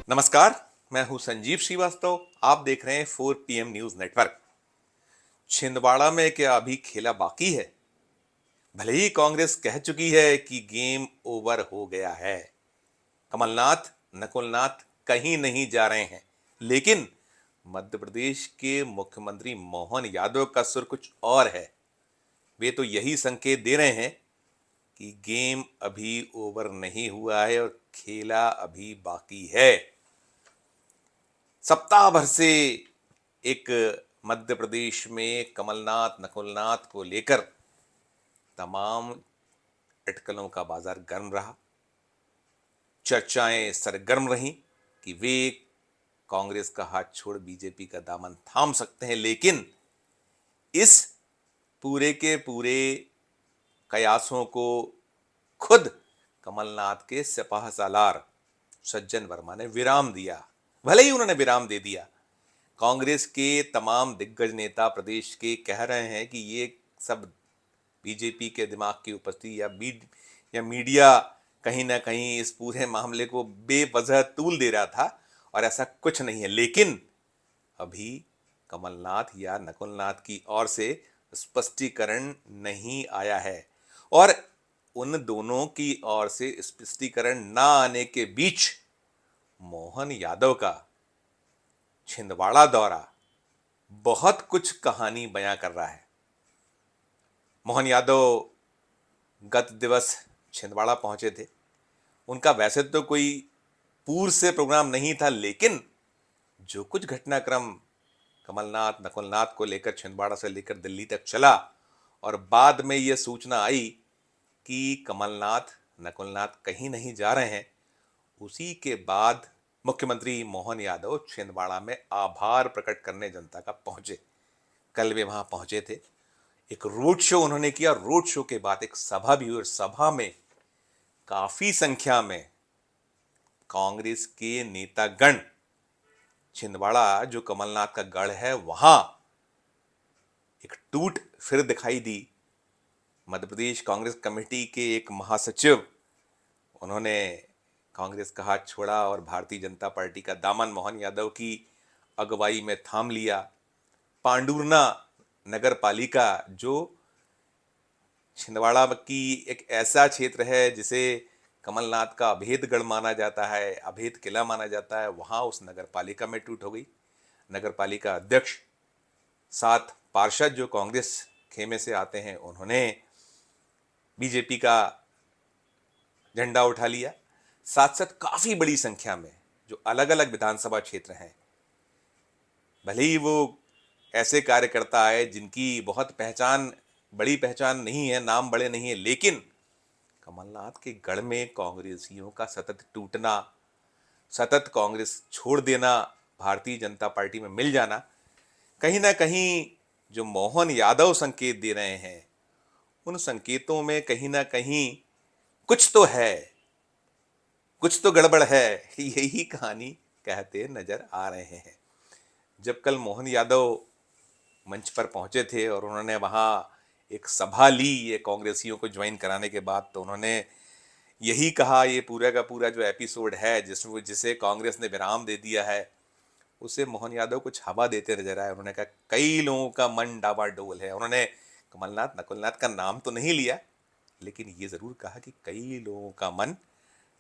नमस्कार। मैं हूं संजीव श्रीवास्तव। आप देख रहे हैं 4 PM न्यूज नेटवर्क। छिंदवाड़ा में क्या अभी खेला बाकी है? भले ही कांग्रेस कह चुकी है कि गेम ओवर हो गया है, कमलनाथ नकुलनाथ कहीं नहीं जा रहे हैं, लेकिन मध्य प्रदेश के मुख्यमंत्री मोहन यादव का सुर कुछ और है। वे तो यही संकेत दे रहे हैं कि गेम अभी ओवर नहीं हुआ है और खेला अभी बाकी है। सप्ताह भर से एक मध्य प्रदेश में कमलनाथ नकुलनाथ को लेकर तमाम अटकलों का बाजार गर्म रहा। चर्चाएं सरगर्म रहीं कि वे कांग्रेस का हाथ छोड़ बीजेपी का दामन थाम सकते हैं, लेकिन इस पूरे के पूरे कयासों को खुद कमलनाथ के सिपाह सालार सज्जन वर्मा ने विराम दिया। भले ही उन्होंने विराम दे दिया, कांग्रेस के तमाम दिग्गज नेता प्रदेश के कह रहे हैं कि ये सब बीजेपी के दिमाग की उपस्थिति या मीडिया कहीं ना कहीं इस पूरे मामले को बेवजह तूल दे रहा था और ऐसा कुछ नहीं है। लेकिन अभी कमलनाथ या नकुलनाथ की ओर से स्पष्टीकरण नहीं आया है और उन दोनों की ओर से स्पष्टीकरण ना आने के बीच मोहन यादव का छिंदवाड़ा दौरा बहुत कुछ कहानी बयां कर रहा है। मोहन यादव गत दिवस छिंदवाड़ा पहुंचे थे। उनका वैसे तो कोई पूर्व से प्रोग्राम नहीं था, लेकिन जो कुछ घटनाक्रम कमलनाथ नकुलनाथ को लेकर छिंदवाड़ा से लेकर दिल्ली तक चला और बाद में यह सूचना आई कि कमलनाथ नकुलनाथ कहीं नहीं जा रहे हैं, उसी के बाद मुख्यमंत्री मोहन यादव छिंदवाड़ा में आभार प्रकट करने जनता का पहुंचे। कल वे वहां पहुंचे थे, एक रोड शो उन्होंने किया। रोड शो के बाद एक सभा भी हुई और सभा में काफी संख्या में कांग्रेस के नेतागण छिंदवाड़ा जो कमलनाथ का गढ़ है वहां एक टूट फिर दिखाई दी। मध्य प्रदेश कांग्रेस कमेटी के एक महासचिव, उन्होंने कांग्रेस का हाथ छोड़ा और भारतीय जनता पार्टी का दामन मोहन यादव की अगुवाई में थाम लिया। पांडुरना नगर पालिका जो छिंदवाड़ा की एक ऐसा क्षेत्र है जिसे कमलनाथ का अभेद गढ़ माना जाता है, अभेद किला माना जाता है, वहां उस नगर पालिका में टूट हो गई। नगर पालिका अध्यक्ष 7 पार्षद जो कांग्रेस खेमे से आते हैं, उन्होंने बीजेपी का झंडा उठा लिया। साथ साथ काफी बड़ी संख्या में जो अलग अलग विधानसभा क्षेत्र हैं, भले ही वो ऐसे कार्यकर्ता है जिनकी बहुत बड़ी पहचान नहीं है, नाम बड़े नहीं है, लेकिन कमलनाथ के गढ़ में कांग्रेसियों का सतत टूटना, सतत कांग्रेस छोड़ देना, भारतीय जनता पार्टी में मिल जाना, कहीं ना कहीं जो मोहन यादव संकेत दे रहे हैं, उन संकेतों में कहीं ना कहीं कुछ तो है, कुछ तो गड़बड़ है। यही कहानी कहते नजर आ रहे हैं। जब कल मोहन यादव मंच पर पहुंचे थे और उन्होंने वहां एक सभा ली ये कांग्रेसियों को ज्वाइन कराने के बाद, तो उन्होंने यही कहा, ये पूरा का पूरा जो एपिसोड है जिसे कांग्रेस ने विराम दे दिया है, उसे मोहन यादव कुछ हवा देते नजर आए। उन्होंने कहा कई लोगों का मन डावाडोल है। उन्होंने कमलनाथ नकुलनाथ का नाम तो नहीं लिया, लेकिन ये जरूर कहा कि कई लोगों का मन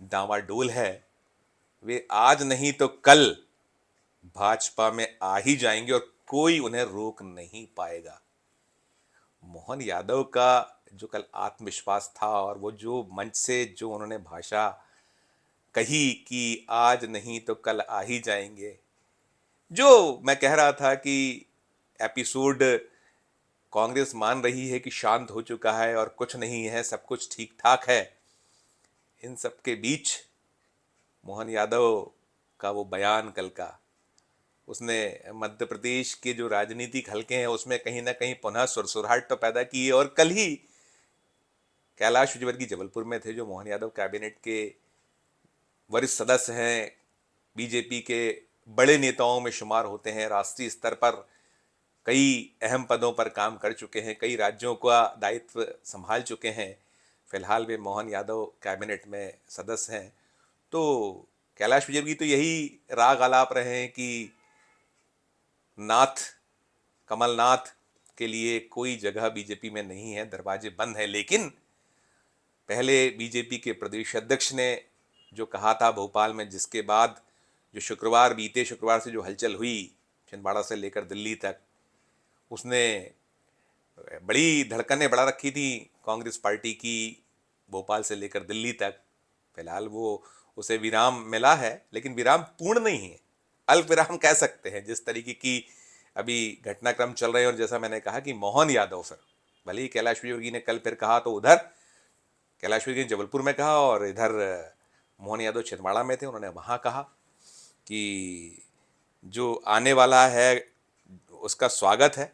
डावाडोल है। वे आज नहीं तो कल भाजपा में आ ही जाएंगे और कोई उन्हें रोक नहीं पाएगा। मोहन यादव का जो कल आत्मविश्वास था और वो जो मंच से जो उन्होंने भाषा कही कि आज नहीं तो कल आ ही जाएंगे, जो मैं कह रहा था कि एपिसोड कांग्रेस मान रही है कि शांत हो चुका है और कुछ नहीं है, सब कुछ ठीक ठाक है, इन सब के बीच मोहन यादव का वो बयान कल का, उसने मध्य प्रदेश के जो राजनीतिक हलके हैं उसमें कहीं ना कहीं पुनः सुरसुराहट तो पैदा की है। और कल ही कैलाश विजयवर्गीय जबलपुर में थे, जो मोहन यादव कैबिनेट के वरिष्ठ सदस्य हैं, बीजेपी के बड़े नेताओं में शुमार होते हैं, राष्ट्रीय स्तर पर कई अहम पदों पर काम कर चुके हैं, कई राज्यों का दायित्व संभाल चुके हैं। फिलहाल वे मोहन यादव कैबिनेट में सदस्य हैं। तो कैलाश विजयवर्गीय तो यही राग आलाप रहे हैं कि नाथ, कमलनाथ के लिए कोई जगह बीजेपी में नहीं है, दरवाजे बंद है। लेकिन पहले बीजेपी के प्रदेश अध्यक्ष ने जो कहा था भोपाल में, जिसके बाद जो बीते शुक्रवार से जो हलचल हुई छिंदवाड़ा से लेकर दिल्ली तक, उसने बड़ी धड़कनें बढ़ा रखी थी कांग्रेस पार्टी की, भोपाल से लेकर दिल्ली तक। फिलहाल वो उसे विराम मिला है, लेकिन विराम पूर्ण नहीं है, अल्प विराम कह सकते हैं। जिस तरीके की अभी घटनाक्रम चल रहे हैं, और जैसा मैंने कहा कि मोहन यादव फिर, भले ही कैलाश विजयवर्गीय ने कल फिर कहा, तो उधर कैलाश विजयवर्गीय ने जबलपुर में कहा और इधर मोहन यादव छिंदवाड़ा में थे, उन्होंने वहाँ कहा कि जो आने वाला है उसका स्वागत है,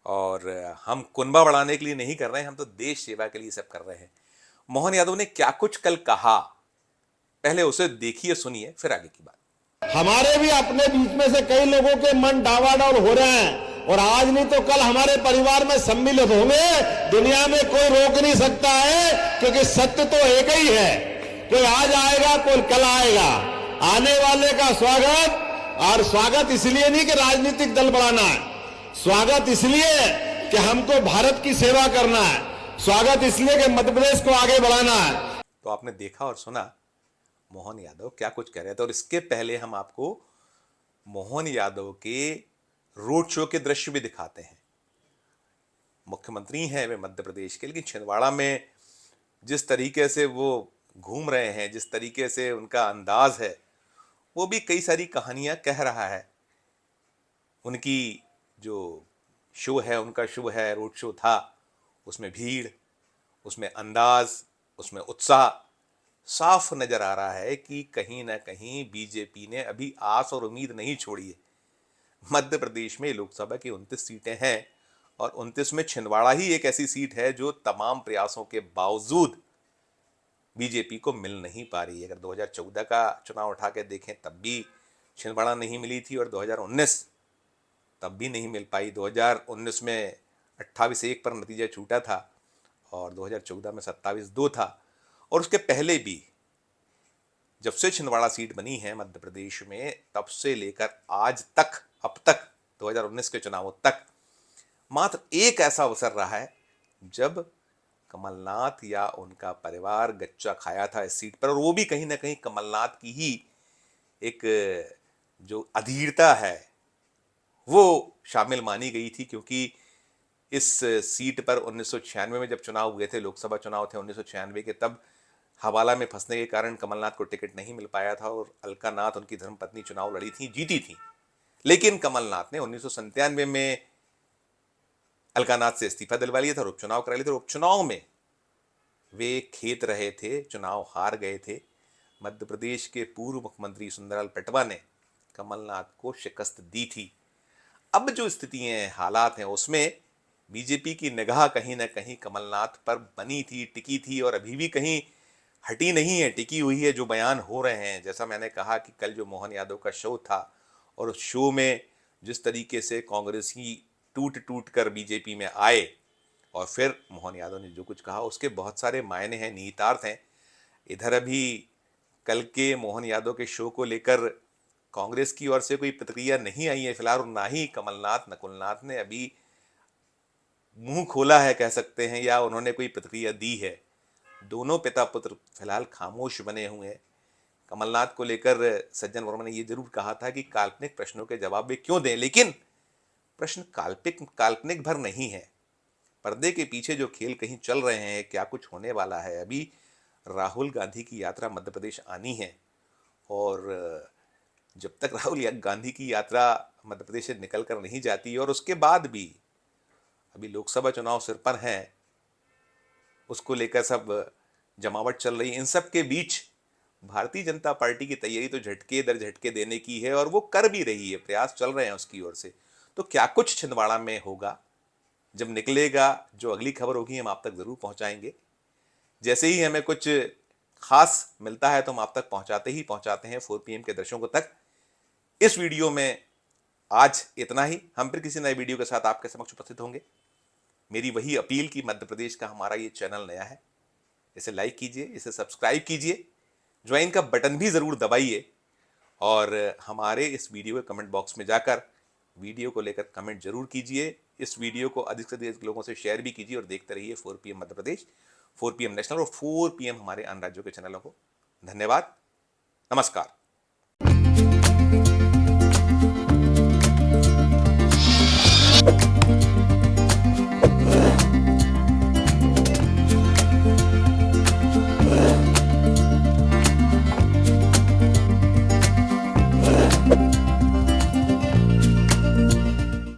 और हम कुनबा बढ़ाने के लिए नहीं कर रहे हैं, हम तो देश सेवा के लिए सब कर रहे हैं। मोहन यादव ने क्या कुछ कल कहा, पहले उसे देखिए, सुनिए, फिर आगे की बात। हमारे भी अपने बीच में से कई लोगों के मन डावाडोल हो रहे हैं, और आज नहीं तो कल हमारे परिवार में सम्मिलित होंगे। दुनिया में कोई रोक नहीं सकता है, क्योंकि सत्य तो एक ही है। कोई आज आएगा, कोई कल आएगा। आने वाले का स्वागत, और स्वागत इसलिए नहीं कि राजनीतिक दल बढ़ाना है, स्वागत इसलिए कि हमको भारत की सेवा करना है, स्वागत इसलिए कि मध्य प्रदेश को आगे बढ़ाना है। तो आपने देखा और सुना मोहन यादव क्या कुछ कह रहे थे, और इसके पहले हम आपको मोहन यादव के रोड शो के दृश्य भी दिखाते हैं। मुख्यमंत्री हैं वे मध्य प्रदेश के, लेकिन छिंदवाड़ा में जिस तरीके से वो घूम रहे हैं, जिस तरीके से उनका अंदाज है, वो भी कई सारी कहानियां कह रहा है। उनकी जो शो है, उनका शो है, रोड शो था, उसमें भीड़, उसमें अंदाज, उसमें उत्साह साफ नजर आ रहा है कि कहीं ना कहीं बीजेपी ने अभी आस और उम्मीद नहीं छोड़ी है। मध्य प्रदेश में लोकसभा की 29 सीटें हैं, और 29 में छिंदवाड़ा ही एक ऐसी सीट है जो तमाम प्रयासों के बावजूद बीजेपी को मिल नहीं पा रही है। अगर 2014 का चुनाव उठा के देखें तब भी छिंदवाड़ा नहीं मिली थी, और 2019 तब भी नहीं मिल पाई। 2019 में 28-1 पर नतीजा छूटा था, और 2014 में 27-2 था। और उसके पहले भी जब से छिंदवाड़ा सीट बनी है मध्य प्रदेश में, तब से लेकर आज तक, अब तक 2019 के चुनावों तक, मात्र एक ऐसा अवसर रहा है जब कमलनाथ या उनका परिवार गच्चा खाया था इस सीट पर, और वो भी कहीं ना कहीं कमलनाथ की ही एक जो अधीरता है वो शामिल मानी गई थी। क्योंकि इस सीट पर 1996 में जब चुनाव हुए थे, लोकसभा चुनाव थे 1996 के, तब हवाला में फंसने के कारण कमलनाथ को टिकट नहीं मिल पाया था, और अलका नाथ उनकी धर्मपत्नी चुनाव लड़ी थी, जीती थी। लेकिन कमलनाथ ने 1997 में अलका नाथ से इस्तीफा दिलवा लिया था और उपचुनाव करा लिया था। उपचुनाव में वे खेत रहे थे, चुनाव हार गए थे। मध्य प्रदेश के पूर्व मुख्यमंत्री सुंदरलाल पटवा ने कमलनाथ को शिकस्त दी थी। अब जो स्थितियां, हालात हैं, उसमें बीजेपी की निगाह कहीं ना कहीं कमलनाथ पर बनी थी, टिकी थी, और अभी भी कहीं हटी नहीं है, टिकी हुई है। जो बयान हो रहे हैं, जैसा मैंने कहा कि कल जो मोहन यादव का शो था, और उस शो में जिस तरीके से कांग्रेसी टूट टूट कर बीजेपी में आए, और फिर मोहन यादव ने जो कुछ कहा, उसके बहुत सारे मायने हैं, निहितार्थ हैं। इधर अभी कल के मोहन यादव के शो को लेकर कांग्रेस की ओर से कोई प्रतिक्रिया नहीं आई है फिलहाल, और ना ही कमलनाथ, नकुलनाथ ने अभी मुंह खोला है कह सकते हैं, या उन्होंने कोई प्रतिक्रिया दी है। दोनों पिता पुत्र फिलहाल खामोश बने हुए हैं। कमलनाथ को लेकर सज्जन वर्मा ने यह जरूर कहा था कि काल्पनिक प्रश्नों के जवाब वे क्यों दें, लेकिन प्रश्न काल्पनिक भर नहीं है। पर्दे के पीछे जो खेल कहीं चल रहे हैं, क्या कुछ होने वाला है। अभी राहुल गांधी की यात्रा मध्य प्रदेश आनी है, और जब तक राहुल गांधी की यात्रा मध्य प्रदेश से निकल कर नहीं जाती, और उसके बाद भी अभी लोकसभा चुनाव सिर पर हैं, उसको लेकर सब जमावट चल रही है। इन सब के बीच भारतीय जनता पार्टी की तैयारी तो झटके दर झटके देने की है, और वो कर भी रही है, प्रयास चल रहे हैं उसकी ओर से। तो क्या कुछ छिंदवाड़ा में होगा, जब निकलेगा, जो अगली खबर होगी हम आप तक जरूर पहुंचाएंगे। जैसे ही हमें कुछ खास मिलता है तो हम आप तक पहुंचाते हैं 4 PM के दर्शकों तक। इस वीडियो में आज इतना ही। हम फिर किसी नए वीडियो के साथ आपके समक्ष उपस्थित होंगे। मेरी वही अपील कि मध्य प्रदेश का हमारा ये चैनल नया है, इसे लाइक कीजिए, इसे सब्सक्राइब कीजिए, ज्वाइन का बटन भी ज़रूर दबाइए और हमारे इस वीडियो के कमेंट बॉक्स में जाकर वीडियो को लेकर कमेंट जरूर कीजिए। इस वीडियो को अधिक से अधिक लोगों से शेयर भी कीजिए और देखते रहिए 4 PM Madhya Pradesh, 4 PM national और 4 PM हमारे अन्य राज्यों के चैनलों को। धन्यवाद, नमस्कार।